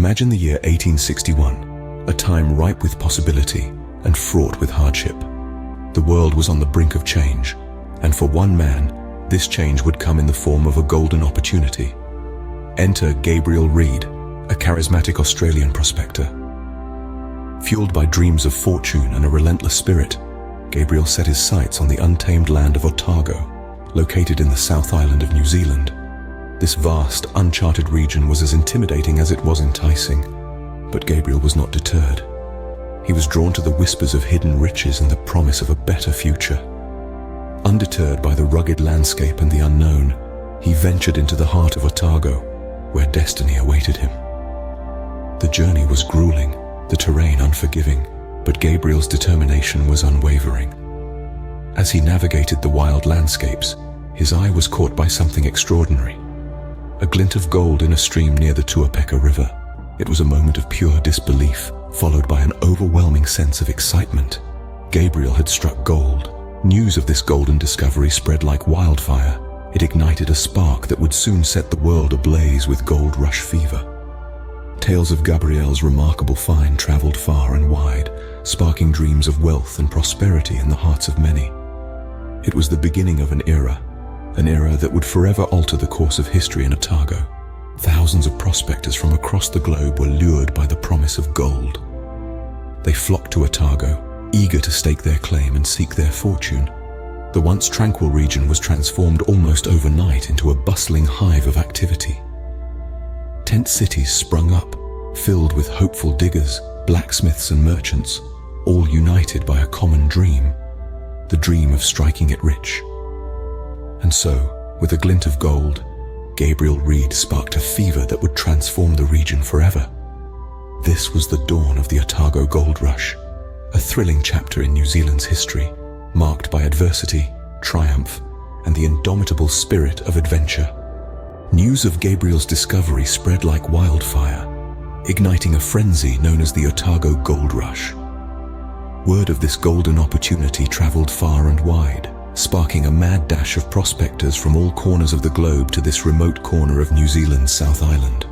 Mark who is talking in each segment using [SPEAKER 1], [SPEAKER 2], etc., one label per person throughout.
[SPEAKER 1] Imagine the year 1861, a time ripe with possibility and fraught with hardship. The world was on the brink of change, and for one man, this change would come in the form of a golden opportunity. Enter Gabriel Reed, a charismatic Australian prospector. Fueled by dreams of fortune and a relentless spirit, Gabriel set his sights on the untamed land of Otago, located in the South Island of New Zealand. This vast, uncharted region was as intimidating as it was enticing, but Gabriel was not deterred. He was drawn to the whispers of hidden riches and the promise of a better future. Undeterred by the rugged landscape and the unknown, he ventured into the heart of Otago, where destiny awaited him. The journey was grueling, the terrain unforgiving, but Gabriel's determination was unwavering. As he navigated the wild landscapes, his eye was caught by something extraordinary. A glint of gold in a stream near the Tuapeka River. It was a moment of pure disbelief, followed by an overwhelming sense of excitement. Gabriel had struck gold. News of this golden discovery spread like wildfire. It ignited a spark that would soon set the world ablaze with gold rush fever. Tales of Gabriel's remarkable find traveled far and wide, sparking dreams of wealth and prosperity in the hearts of many. It was the beginning of an era that would forever alter the course of history in Otago. Thousands of prospectors from across the globe were lured by the promise of gold. They flocked to Otago, eager to stake their claim and seek their fortune. The once tranquil region was transformed almost overnight into a bustling hive of activity. Tent cities sprung up, filled with hopeful diggers, blacksmiths and merchants, all united by a common dream, the dream of striking it rich. And so, with a glint of gold, Gabriel Reed sparked a fever that would transform the region forever. This was the dawn of the Otago Gold Rush, a thrilling chapter in New Zealand's history, marked by adversity, triumph, and the indomitable spirit of adventure. News of Gabriel's discovery spread like wildfire, igniting a frenzy known as the Otago Gold Rush. Word of this golden opportunity traveled far and wide, sparking a mad dash of prospectors from all corners of the globe to this remote corner of New Zealand's South Island.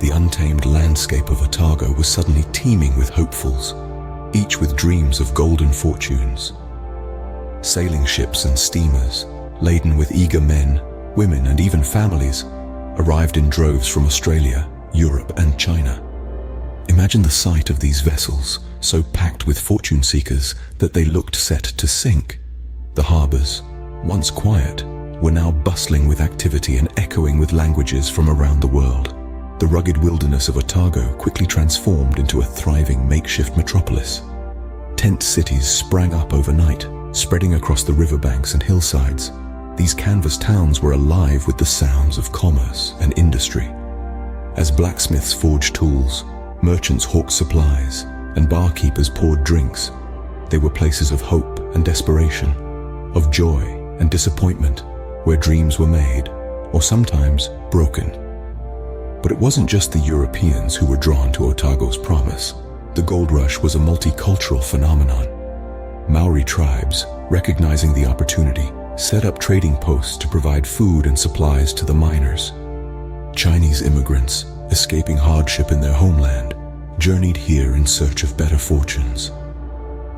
[SPEAKER 1] The untamed landscape of Otago was suddenly teeming with hopefuls, each with dreams of golden fortunes. Sailing ships and steamers, laden with eager men, women and even families, arrived in droves from Australia, Europe and China. Imagine the sight of these vessels, so packed with fortune seekers that they looked set to sink. The harbours, once quiet, were now bustling with activity and echoing with languages from around the world. The rugged wilderness of Otago quickly transformed into a thriving makeshift metropolis. Tent cities sprang up overnight, spreading across the riverbanks and hillsides. These canvas towns were alive with the sounds of commerce and industry. As blacksmiths forged tools, merchants hawked supplies, and barkeepers poured drinks, they were places of hope and desperation, of joy and disappointment, where dreams were made, or sometimes broken. But it wasn't just the Europeans who were drawn to Otago's promise. The gold rush was a multicultural phenomenon. Maori tribes, recognizing the opportunity, set up trading posts to provide food and supplies to the miners. Chinese immigrants, escaping hardship in their homeland, journeyed here in search of better fortunes.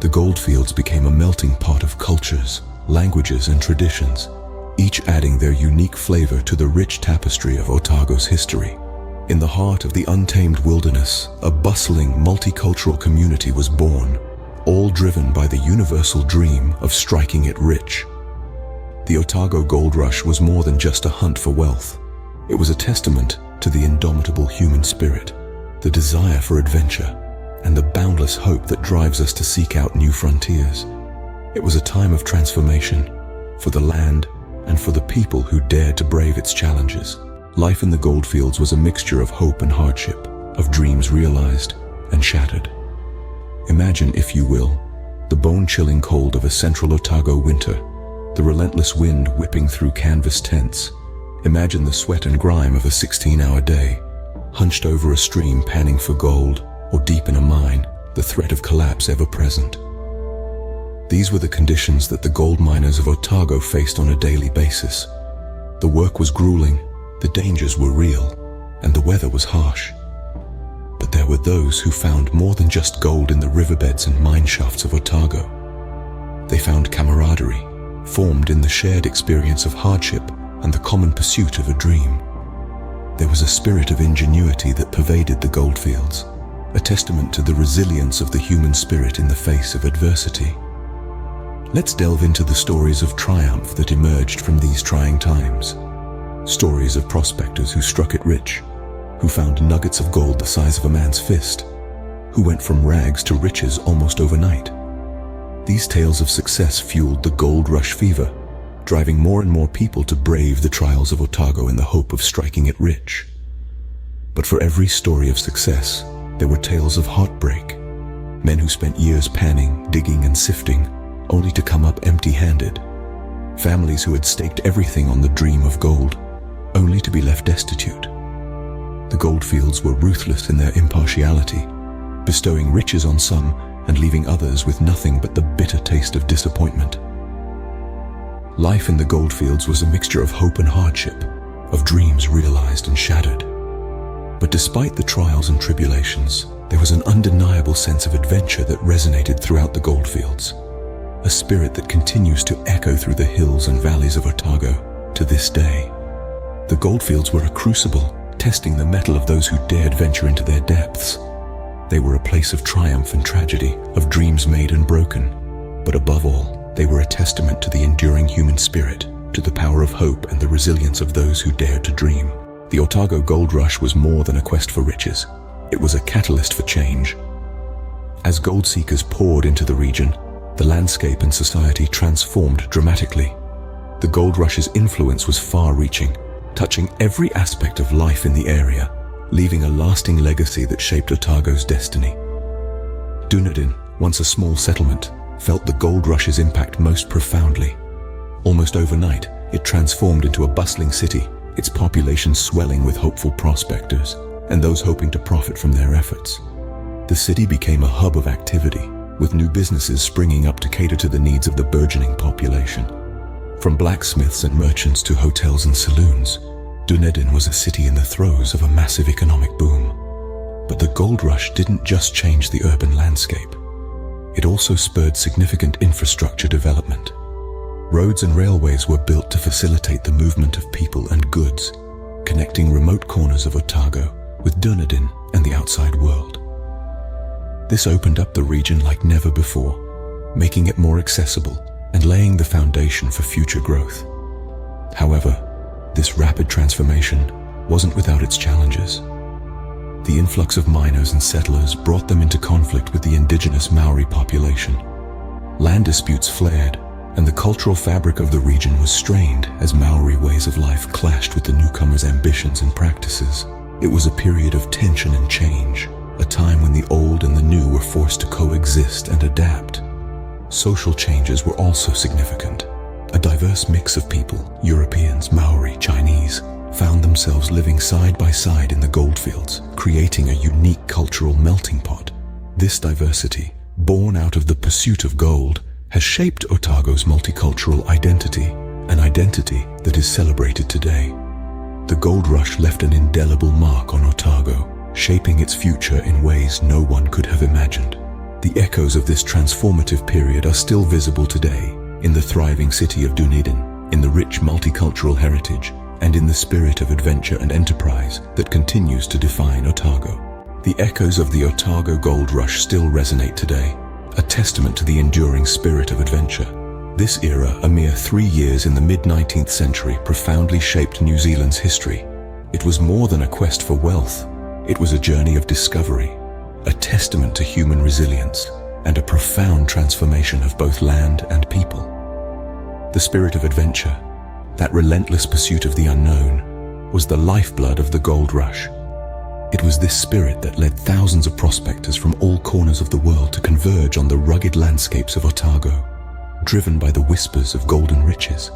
[SPEAKER 1] The goldfields became a melting pot of cultures, languages and traditions, each adding their unique flavor to the rich tapestry of Otago's history. In the heart of the untamed wilderness, a bustling, multicultural community was born, all driven by the universal dream of striking it rich. The Otago Gold Rush was more than just a hunt for wealth. It was a testament to the indomitable human spirit, the desire for adventure, and the boundless hope that drives us to seek out new frontiers. It was a time of transformation for the land and for the people who dared to brave its challenges. Life in the goldfields was a mixture of hope and hardship, of dreams realized and shattered. Imagine, if you will, the bone-chilling cold of a central Otago winter, the relentless wind whipping through canvas tents. Imagine the sweat and grime of a 16-hour day, hunched over a stream panning for gold, or deep in a mine, the threat of collapse ever present. These were the conditions that the gold miners of Otago faced on a daily basis. The work was grueling, the dangers were real, and the weather was harsh. were those who found more than just gold in the riverbeds and mine shafts of Otago. They found camaraderie, formed in the shared experience of hardship and the common pursuit of a dream. There was a spirit of ingenuity that pervaded the goldfields, a testament to the resilience of the human spirit in the face of adversity. Let's delve into the stories of triumph that emerged from these trying times. Stories of prospectors who struck it rich, who found nuggets of gold the size of a man's fist, who went from rags to riches almost overnight. These tales of success fueled the gold rush fever, driving more and more people to brave the trials of Otago in the hope of striking it rich. But for every story of success, there were tales of heartbreak. Men who spent years panning, digging, and sifting, only to come up empty-handed. Families who had staked everything on the dream of gold, only to be left destitute. The goldfields were ruthless in their impartiality, bestowing riches on some and leaving others with nothing but the bitter taste of disappointment. Life in the goldfields was a mixture of hope and hardship, of dreams realized and shattered. But despite the trials and tribulations, there was an undeniable sense of adventure that resonated throughout the goldfields, a spirit that continues to echo through the hills and valleys of Otago to this day. The goldfields were a crucible, testing the mettle of those who dared venture into their depths. They were a place of triumph and tragedy, of dreams made and broken. But above all, they were a testament to the enduring human spirit, to the power of hope and the resilience of those who dared to dream. The Otago Gold Rush was more than a quest for riches. It was a catalyst for change. As gold seekers poured into the region, the landscape and society transformed dramatically. The gold rush's influence was far-reaching, touching every aspect of life in the area, leaving a lasting legacy that shaped Otago's destiny. Dunedin, once a small settlement, felt the gold rush's impact most profoundly. Almost overnight, it transformed into a bustling city, its population swelling with hopeful prospectors and those hoping to profit from their efforts. The city became a hub of activity, with new businesses springing up to cater to the needs of the burgeoning population. From blacksmiths and merchants to hotels and saloons, Dunedin was a city in the throes of a massive economic boom. But the gold rush didn't just change the urban landscape. It also spurred significant infrastructure development. Roads and railways were built to facilitate the movement of people and goods, connecting remote corners of Otago with Dunedin and the outside world. This opened up the region like never before, making it more accessible and laying the foundation for future growth. However, this rapid transformation wasn't without its challenges. The influx of miners and settlers brought them into conflict with the indigenous Maori population. Land disputes flared, and the cultural fabric of the region was strained as Maori ways of life clashed with the newcomers' ambitions and practices. It was a period of tension and change, a time when the old and the new were forced to coexist and adapt. Social changes were also significant. A diverse mix of people, Europeans, Maori, Chinese, found themselves living side by side in the goldfields, creating a unique cultural melting pot. This diversity, born out of the pursuit of gold, has shaped Otago's multicultural identity, an identity that is celebrated today. The gold rush left an indelible mark on Otago, shaping its future in ways no one could have imagined. The echoes of this transformative period are still visible today, in the thriving city of Dunedin, in the rich multicultural heritage, and in the spirit of adventure and enterprise that continues to define Otago. The echoes of the Otago Gold Rush still resonate today, a testament to the enduring spirit of adventure. This era, a mere 3 years in the mid-19th century, profoundly shaped New Zealand's history. It was more than a quest for wealth. It was a journey of discovery, a testament to human resilience, and a profound transformation of both land and people. The spirit of adventure, that relentless pursuit of the unknown, was the lifeblood of the gold rush. It was this spirit that led thousands of prospectors from all corners of the world to converge on the rugged landscapes of Otago, driven by the whispers of golden riches.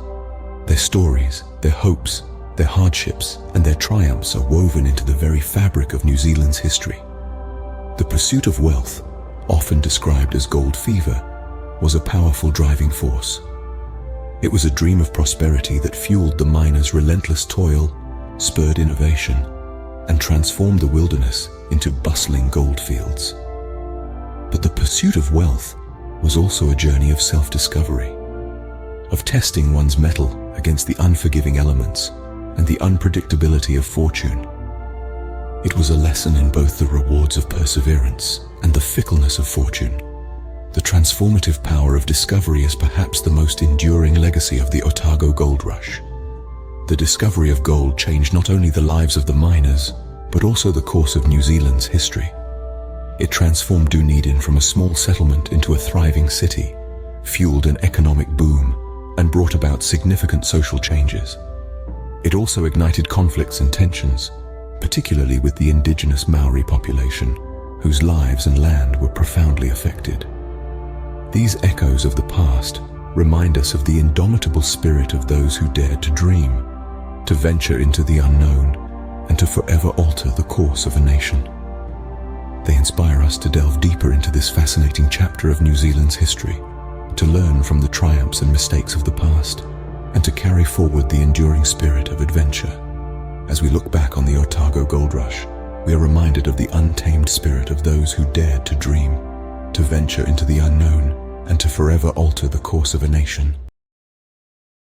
[SPEAKER 1] Their stories, their hopes, their hardships, and their triumphs are woven into the very fabric of New Zealand's history. The pursuit of wealth, often described as gold fever, was a powerful driving force. It was a dream of prosperity that fueled the miners' relentless toil, spurred innovation, and transformed the wilderness into into bustling goldfields. But the pursuit of wealth was also a journey of self-discovery, of testing one's mettle against the unforgiving elements and the unpredictability of fortune. It was a lesson in both the rewards of perseverance and the fickleness of fortune. The transformative power of discovery is perhaps the most enduring legacy of the Otago Gold Rush. The discovery of gold changed not only the lives of the miners, but also the course of New Zealand's history. It transformed Dunedin from a small settlement into a thriving city, fueled an economic boom, and brought about significant social changes. It also ignited conflicts and tensions, particularly with the indigenous Maori population, whose lives and land were profoundly affected. These echoes of the past remind us of the indomitable spirit of those who dared to dream, to venture into the unknown, and to forever alter the course of a nation. They inspire us to delve deeper into this fascinating chapter of New Zealand's history, to learn from the triumphs and mistakes of the past, and to carry forward the enduring spirit of adventure. As we look back on the Otago Gold Rush, we are reminded of the untamed spirit of those who dared to dream, to venture into the unknown, and to forever alter the course of a nation.